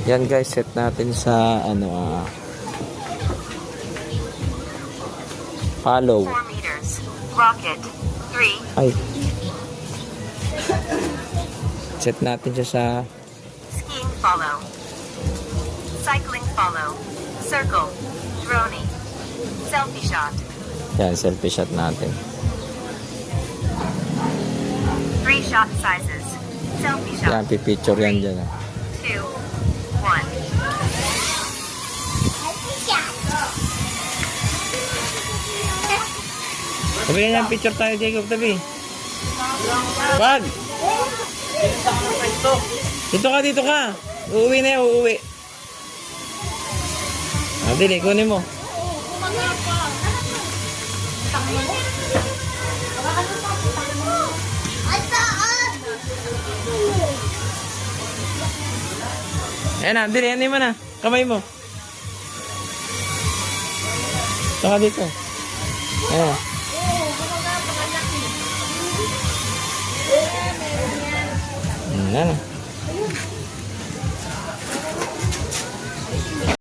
Yan guys, set natin sa ano follow. 4 meters. Rocket. 3. Ay. Set natin siya sa Skiing follow. Cycling follow. Circle. Drone. Selfie shot. yan, selfie shot natin. 3 shot sizes. Selfie Yan, shot. pipicture yan dyan. 2. 1. Sabi nga, picture tayo, Jacob, tabi. Wag! Dito ka. Uuwi na yan, uuwi. Dili, kunin mo. Ayan na, dili, ano mo na. Kamay mo. Saka dito. Ayan. Ayan na.